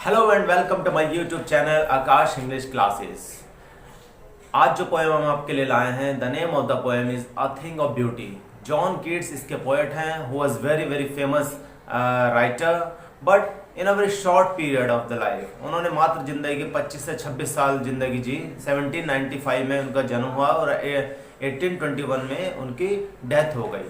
Hello and welcome to my YouTube channel Aakash English classes. आज जो poem हम आपके लिए लाए हैं, the name of the poem is a thing of beauty. John Keats इसके पोएट हैं, who was very very famous writer, but in a very short period of the life. उन्होंने मात्र जिंदगी के 25 से 26 साल जिंदगी जी। 1795 में उनका जन्म हुआ और 1821 में उनकी डेथ हो गई।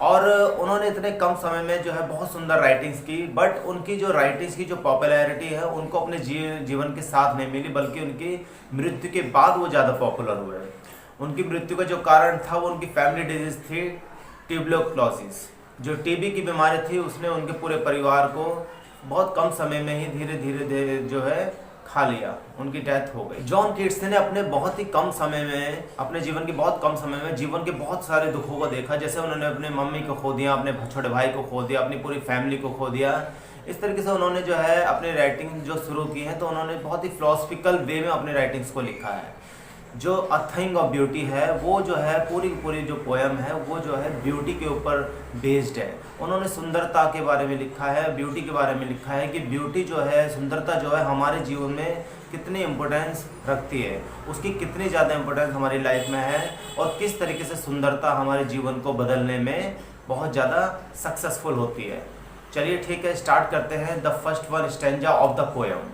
और उन्होंने इतने कम समय में जो है बहुत सुंदर राइटिंग्स की, बट उनकी जो राइटिंग्स की जो पॉपुलैरिटी है उनको अपने जीवन के साथ नहीं मिली, बल्कि उनकी मृत्यु के बाद वो ज़्यादा पॉपुलर हुए। उनकी मृत्यु का जो कारण था वो उनकी फैमिली डिजीज थी, ट्यूबरक्लोसिस। जो टीबी की बीमारी थी उसने उनके पूरे परिवार को बहुत कम समय में ही धीरे धीरे जो है खा लिया। उनकी डेथ हो गई। जॉन कीट्स ने अपने बहुत ही कम समय में, अपने जीवन के बहुत कम समय में जीवन के बहुत सारे दुखों को देखा। जैसे उन्होंने अपने मम्मी को खो दिया, अपने छोटे भाई को खो दिया, अपनी पूरी फैमिली को खो दिया। इस तरीके से उन्होंने जो है अपनी राइटिंग जो शुरू की है, तो उन्होंने बहुत ही फिलोसफिकल वे में अपनी राइटिंग्स को लिखा है। जो अ थिंग ऑफ ब्यूटी है वो जो है पूरी जो पोएम है वो जो है ब्यूटी के ऊपर बेस्ड है। उन्होंने सुंदरता के बारे में लिखा है, ब्यूटी के बारे में लिखा है कि ब्यूटी जो है, सुंदरता जो है हमारे जीवन में कितनी इम्पोर्टेंस रखती है, उसकी कितनी ज़्यादा इम्पोर्टेंस हमारी लाइफ में है, और किस तरीके से सुंदरता हमारे जीवन को बदलने में बहुत ज़्यादा सक्सेसफुल होती है। चलिए ठीक है, स्टार्ट करते हैं। The first one stanza of the poem.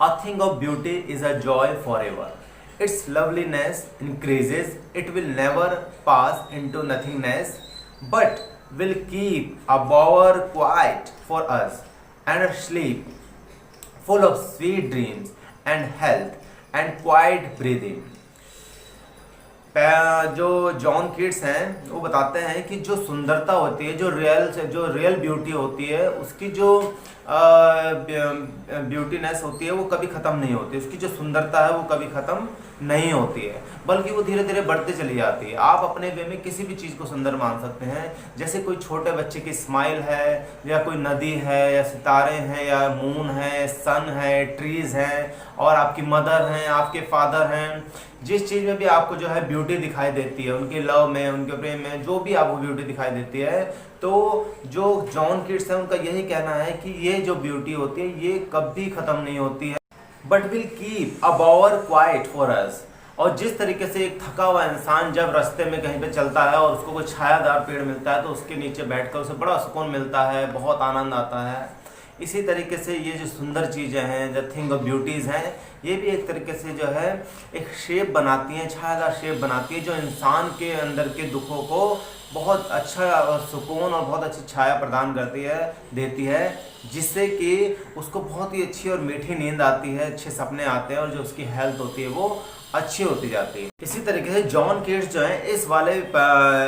A thing of beauty is a joy for ever. Its loveliness increases, it will never pass into nothingness, but will keep a bower quiet for us, and a sleep full of sweet dreams and health and quiet breathing. जो John Keats हैं वो बताते हैं कि जो सुंदरता होती है, जो रियल ब्यूटी होती है, उसकी जो ब्यूटीनेस होती है वो कभी ख़त्म नहीं होती। उसकी जो सुंदरता है वो कभी ख़त्म नहीं होती है, बल्कि वो धीरे धीरे बढ़ते चली जाती है। आप अपने वे में किसी भी चीज़ को सुंदर मान सकते हैं। जैसे कोई छोटे बच्चे की स्माइल है, या कोई नदी है, या सितारे हैं, या मून है, सन है, ट्रीज़ हैं, और आपकी मदर हैं, आपके फादर हैं। जिस चीज़ में भी आपको जो है ब्यूटी दिखाई देती है, उनके लव में, उनके प्रेम में, जो भी आपको ब्यूटी दिखाई देती है, तो जो जॉन कीट्स है उनका यही कहना है कि ये जो ब्यूटी होती है ये कभी ख़त्म नहीं होती है, but will keep a Bower quiet for us. और जिस तरीके से एक थका हुआ इंसान जब रास्ते में कहीं पे चलता है और उसको कोई छायादार पेड़ मिलता है तो उसके नीचे बैठकर उसे बड़ा सुकून मिलता है, बहुत आनंद आता है। इसी तरीके से ये जो सुंदर चीज़ें हैं, जो थिंग ऑफ ब्यूटीज़ हैं, ये भी एक तरीके से जो है एक शेप बनाती हैं, छायादार शेप बनाती है, जो इंसान के अंदर के दुखों को बहुत अच्छा सुकून और बहुत अच्छी छाया प्रदान करती है, देती है, जिससे कि उसको बहुत ही अच्छी और मीठी नींद आती है, अच्छे सपने आते हैं, और जो उसकी हेल्थ होती है वो अच्छी होती जाती है। इसी तरीके से जॉन कीट्स जो है इस वाले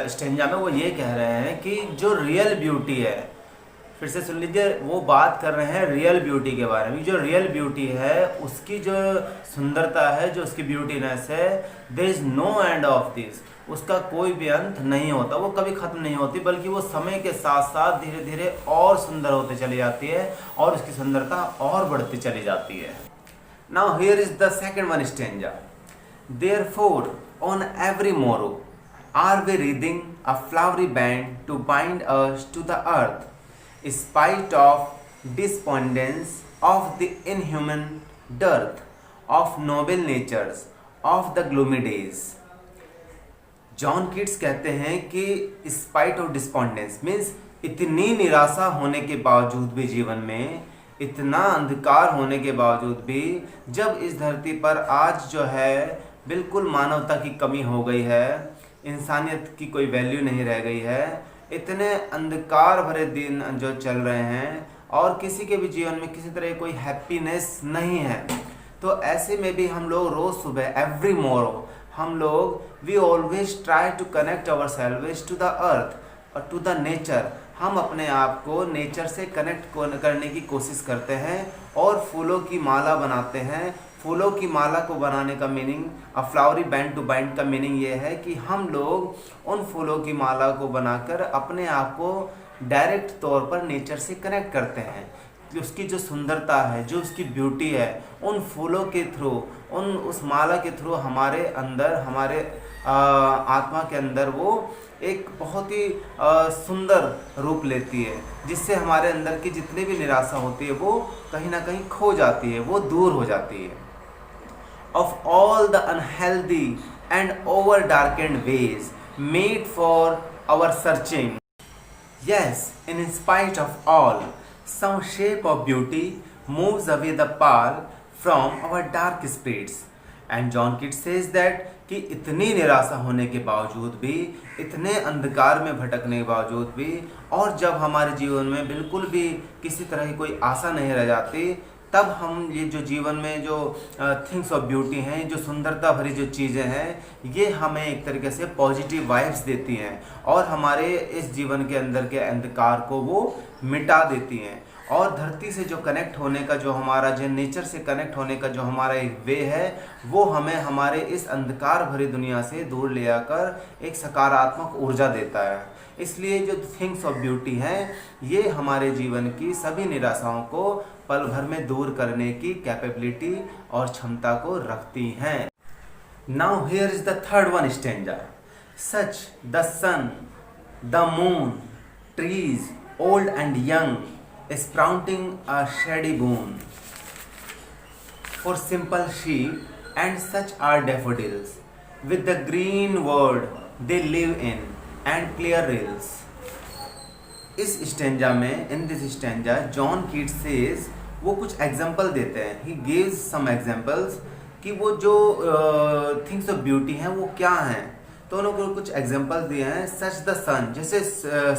स्टेंजा में वो ये कह रहे हैं कि जो रियल ब्यूटी है, फिर से सुन लीजिए, वो बात कर रहे हैं रियल ब्यूटी के बारे में। जो रियल ब्यूटी है उसकी जो सुंदरता है, जो उसकी ब्यूटीनेस है, there is no end of this. उसका कोई भी अंत नहीं होता, वो कभी ख़त्म नहीं होती, बल्कि वो समय के साथ साथ धीरे धीरे और सुंदर होते चली जाती है, और उसकी सुंदरता और बढ़ती चली जाती है। Now here is the second one stanza. Therefore on every morrow are we wreathing a flowery band to bind us to the earth, spite of despondence of the inhuman dearth of noble natures of the gloomy days। John Keats कहते हैं कि spite of despondence means इतनी निराशा होने के बावजूद भी, जीवन में इतना अंधकार होने के बावजूद भी, जब इस धरती पर आज जो है बिल्कुल मानवता की कमी हो गई है, इंसानियत की कोई वैल्यू नहीं रह गई है, इतने अंधकार भरे दिन जो चल रहे हैं, और किसी के भी जीवन में किसी तरह कोई हैप्पीनेस नहीं है, तो ऐसे में भी हम लोग रोज़ सुबह, एवरी मोरो, हम लोग we always try to connect ourselves to the earth और टू द नेचर। हम अपने आप को नेचर से कनेक्ट करने की कोशिश करते हैं और फूलों की माला बनाते हैं। फूलों की माला को बनाने का meaning, a flowery band to bind का मीनिंग ये है कि हम लोग उन फूलों की माला को बनाकर अपने आप को डायरेक्ट तौर पर नेचर से कनेक्ट करते हैं। उसकी जो सुंदरता है, जो उसकी ब्यूटी है, उन फूलों के थ्रू, उस माला के थ्रू हमारे अंदर, हमारे आत्मा के अंदर वो एक बहुत ही सुंदर रूप लेती है, जिससे हमारे अंदर की जितनी भी निराशा होती है वो कहीं ना कहीं खो जाती है, वो दूर हो जाती है। Of all the unhealthy and over darkened ways made for our searching, yes, in spite of all, some shape of beauty moves away the pall from our dark spirits. And John Keats says that कि इतनी निराशा होने के बावजूद भी, इतने अंधकार में भटकने के बावजूद भी, और जब हमारे जीवन में बिल्कुल भी किसी तरह की कोई आशा नहीं रह जाती, तब हम ये जो जीवन में जो थिंग्स ऑफ ब्यूटी हैं, जो सुंदरता भरी जो चीज़ें हैं, ये हमें एक तरीके से पॉजिटिव वाइब्स देती हैं और हमारे इस जीवन के अंदर के अंधकार को वो मिटा देती हैं। और धरती से जो कनेक्ट होने का, जो हमारा जो नेचर से कनेक्ट होने का जो हमारा एक वे है, वो हमें हमारे इस अंधकार भरी दुनिया से दूर ले आकर एक सकारात्मक ऊर्जा देता है। इसलिए जो थिंग्स ऑफ ब्यूटी हैं, ये हमारे जीवन की सभी निराशाओं को पल भर में दूर करने की कैपेबिलिटी और क्षमता को रखती हैं। Now here is the third one stanza. Such the sun, the moon, trees old and young, sprouting a shady boon, for simple sheep and such are daffodils, with the green world they live in and clear rills. इस stanza में, in this stanza, John Keats says, वो कुछ example देते हैं। He gives some examples कि वो जो things of beauty हैं वो क्या हैं। तो उन्होंने कुछ एग्जाम्पल दिए हैं। सच द सन, जैसे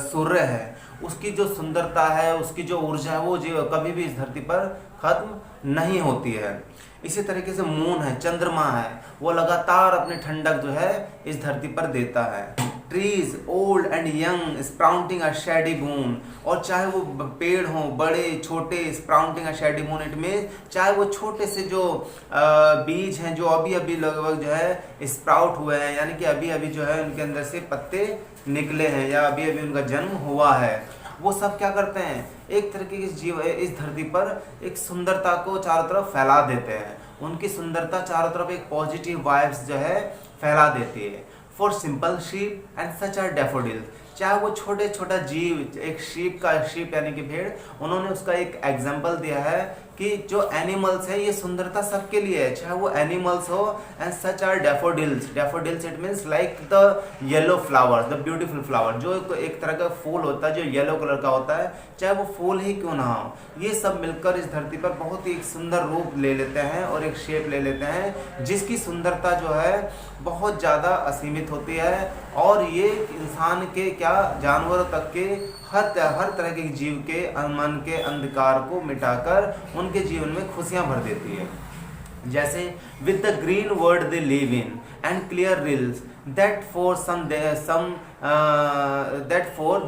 सूर्य है, उसकी जो सुंदरता है, उसकी जो ऊर्जा है, वो कभी भी इस धरती पर खत्म नहीं होती है। इसी तरीके से मून है, चंद्रमा है, वो लगातार अपनी ठंडक जो है इस धरती पर देता है। Trees old and young, sprouting a shady moon, और चाहे वो पेड़ हों बड़े छोटे, sprouting a shady moon, it में चाहे वो छोटे से जो बीज हैं जो अभी अभी लगभग जो है स्प्राउट हुए हैं, यानी कि अभी अभी जो है उनके अंदर से पत्ते निकले हैं या अभी अभी उनका जन्म हुआ है, वो सब क्या करते हैं, एक तरीके की जीव इस धरती पर एक सुंदरता को चारों तरफ फैला देते हैं। उनकी सुंदरता चारों तरफ एक पॉजिटिव वाइब्स जो है फैला देती है। For simple sheep and such are daffodils, चाहे वो छोटे छोटा जीव, एक शीप यानी कि भेड़, उन्होंने उसका एक एग्जाम्पल दिया है कि जो एनिमल्स है, ये सुंदरता सबके लिए है, चाहे वो एनिमल्स हो। And such are daffodils, daffodils it means like the yellow flower, the beautiful flower, जो एक तरह का फूल होता है जो येलो कलर का होता है, चाहे वो फूल ही क्यों ना हो, ये सब मिलकर इस धरती पर बहुत ही एक सुंदर रूप ले लेते हैं और एक शेप ले लेते हैं, जिसकी सुंदरता जो है बहुत ज़्यादा असीमित होती है। और ये इंसान के क्या, जानवरों तक के हर तरह के जीव के मन के अंधकार को मिटाकर उनके जीवन में खुशियां भर देती है। जैसे with the green word they live in and clear reels that for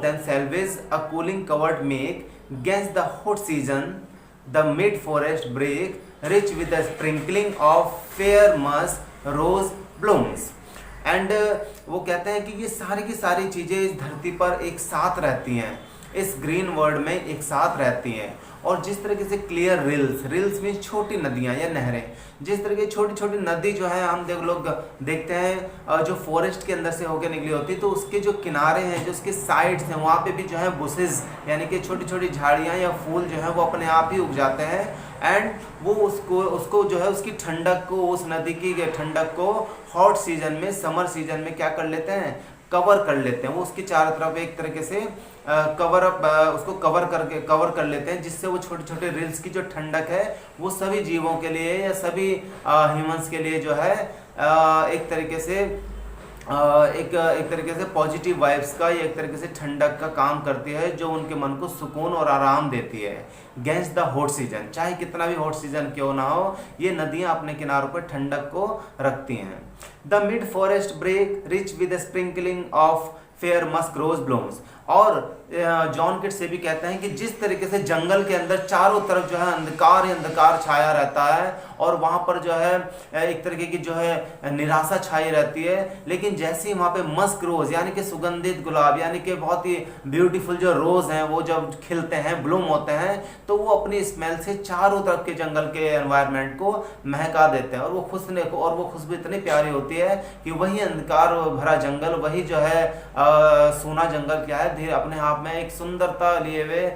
themselves a cooling covered make against the hot season, the mid forest break rich with the sprinkling of fair musk rose blooms. And वो कहते हैं कि ये सारी की सारी चीज़ें इस धरती पर एक साथ रहती हैं, इस ग्रीन वर्ल्ड में एक साथ रहती हैं। और जिस तरीके से क्लियर रिल्स में छोटी नदियाँ या नहरें, जिस तरह की छोटी छोटी नदी जो है हम लोग देखते हैं जो फॉरेस्ट के अंदर से होकर निकली होती, तो उसके जो किनारे हैं, जो उसके साइड्स हैं, वहाँ पे भी जो है बुशेस यानी कि छोटी छोटी झाड़ियाँ या फूल जो है वो अपने आप ही उग जाते हैं। एंड वो उसको जो है उसकी ठंडक को, उस नदी की ठंडक को हॉट सीजन में, समर सीजन में क्या कर लेते हैं, कवर कर लेते हैं। वो उसकी चारों तरफ एक तरीके से उसको कवर कर लेते हैं, जिससे वो छोटे छोटे रिल्स की जो ठंडक है वो सभी जीवों के लिए या सभी ह्यूमंस के लिए जो है एक तरीके से पॉजिटिव वाइब्स का, या एक तरीके से ठंडक का काम करती है, जो उनके मन को सुकून और आराम देती है। अगेंस्ट द हॉट सीजन, चाहे कितना भी हॉट सीजन क्यों ना हो, ये नदियाँ अपने किनारों पर ठंडक को रखती हैं। The mid forest brake rich with sprinkling of fair musk rose blooms, और जॉन किट्स ये भी कहते हैं कि जिस तरीके से जंगल के अंदर चारों तरफ जो है अंधकार ही अंधकार छाया रहता है और वहाँ पर जो है एक तरीके की जो है निराशा छाई रहती है, लेकिन जैसे ही वहाँ पे मस्क रोज यानी कि सुगंधित गुलाब यानी कि बहुत ही ब्यूटीफुल जो रोज हैं वो जब खिलते हैं, ब्लूम होते हैं, तो वो अपनी स्मेल से चारों तरफ के जंगल के एनवायरनमेंट को महका देते हैं और वो खुशबू इतनी प्यारी होती है कि वही अंधकार भरा जंगल, वही जो है सूना जंगल क्या है धीरे अपने आप में एक सुंदरता लिए हुए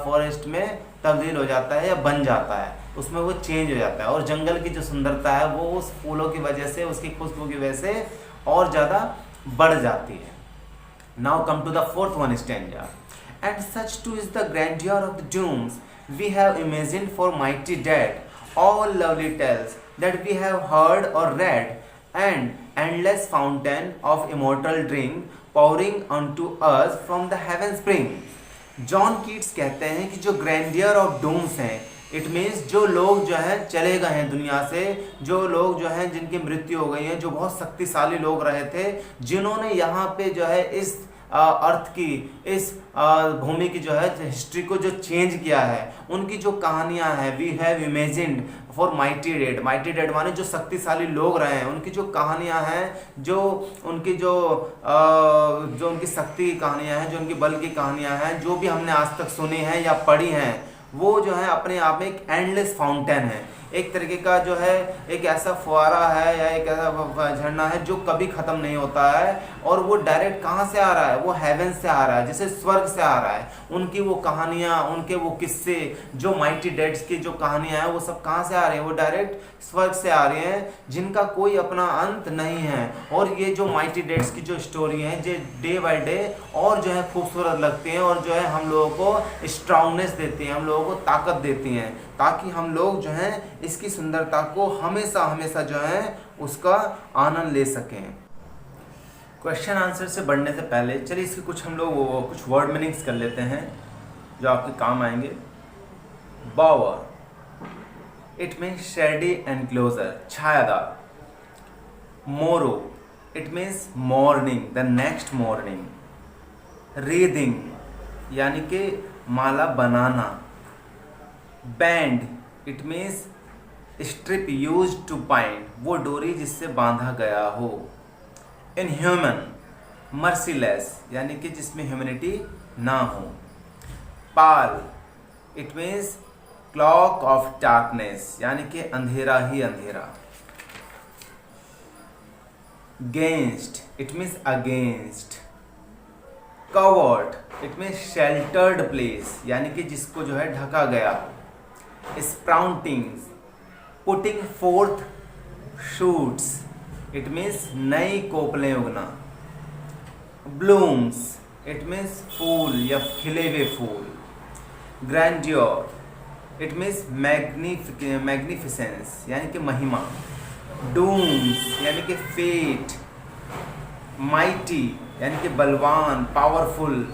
फॉरेस्ट में तब्दील हो जाता है या बन जाता है, उसमें वो चेंज हो जाता है और जंगल की जो सुंदरता है वो उस फूलों की वजह से, उसकी खुशबू की वजह से और ज़्यादा बढ़ जाती है। Now come to the fourth one stanza. And such too is the grandeur of the dooms we have imagined for mighty dead, all lovely tales that we have heard or read, and endless fountain of immortal drink pouring unto us from the heaven spring। John Keats कहते हैं कि जो grandeur of dooms हैं, it means जो लोग जो हैं चले गए हैं दुनिया से, जो लोग जो हैं जिनकी मृत्यु हो गई है, जो बहुत शक्तिशाली लोग रहे थे, जिन्होंने यहाँ पे जो है इस अर्थ की, इस भूमि की जो है हिस्ट्री को जो चेंज किया है, उनकी जो कहानियां हैं, we have imagined for mighty dead. Mighty dead माने जो शक्तिशाली लोग रहे हैं, उनकी जो कहानियां हैं, जो उनकी जो उनकी शक्ति की कहानियां हैं, जो उनकी बल की कहानियां हैं, जो भी हमने आज तक सुनी हैं या पढ़ी हैं, वो जो है अपने आप में एक एंडलेस फाउंटेन है, एक तरीके का जो है एक ऐसा फुहारा है या एक ऐसा झरना है जो कभी ख़त्म नहीं होता है, और वो डायरेक्ट कहाँ से आ रहा है, वो हेवन से आ रहा है, जैसे स्वर्ग से आ रहा है। उनकी वो कहानियाँ, उनके वो किस्से, जो माइटी डेड्स की जो कहानियाँ हैं, वो सब कहाँ से आ रही हैं, वो डायरेक्ट स्वर्ग से आ रही हैं, जिनका कोई अपना अंत नहीं है। और ये जो माइटी डेड्स की जो स्टोरी है, जो डे बाय डे और जो है खूबसूरत लगती हैं और जो है हम लोगों को स्ट्रांगनेस देती हैं, हम लोगों को ताकत देती हैं, ताकि हम लोग जो हैं इसकी सुंदरता को हमेशा हमेशा जो है उसका आनंद ले सकें। क्वेश्चन आंसर से बढ़ने से पहले चलिए इसके कुछ हम लोग कुछ वर्ड मीनिंग्स कर लेते हैं जो आपके काम आएंगे। Bower, it means shady enclosure, छायादार। Morrow, it means morning, the next morning. Wreathing, यानी कि माला बनाना। Band, it means strip use to bind, वो डोरी जिससे बांधा गया हो। इनह्यूमन, मर्सीलेस, यानी कि जिसमें ह्यूमैनिटी ना हो। पाल, it means clock of darkness, यानी कि अंधेरा ही अंधेरा। गेंस्ट, it means against. Covered, it means sheltered place, यानी कि जिसको जो है ढका गया। Sprouting, putting fourth shoots, it means नई कोपलें उगना। ब्लूम्स, इट मीन्स फूल या खिले हुए फूल। ग्रैंडियर, इट मीन्स मैग्निफिसेंस, यानी कि महिमा। डूम्स, यानी कि फेट। माइटी, यानी कि बलवान, powerful.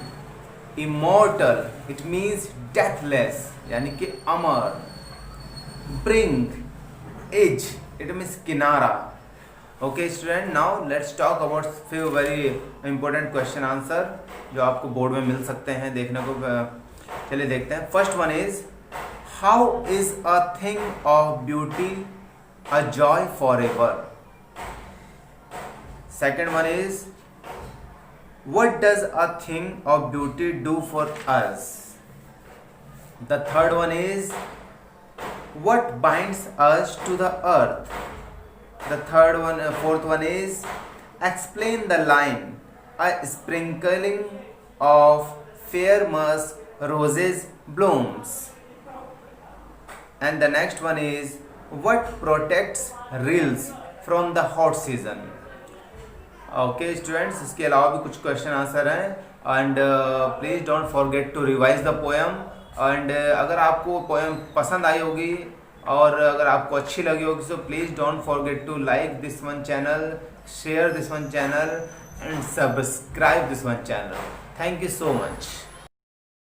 Immortal, it means deathless, यानी कि अमर। ब्रिंक, एज, इट मीन्स किनारा। Okay student, now let's talk about few very important question answer जो आपको बोर्ड में मिल सकते हैं देखने को। चलिए देखते हैं। First one is, how is a thing of beauty a joy for ever. Second one is, what does a thing of beauty do for us? The third one is, what binds us to the earth? The fourth one is, explain the line, a sprinkling of fair musk roses blooms. And the next one is, what protects rills from the hot season? Okay students, इसके अलावा भी कुछ question answer हैं, and please don't forget to revise the poem. एंड अगर आपको poem पसंद आई होगी और अगर आपको अच्छी लगी होगी, so please don't forget to like this one channel, share this one channel and subscribe this one channel. Thank you so much.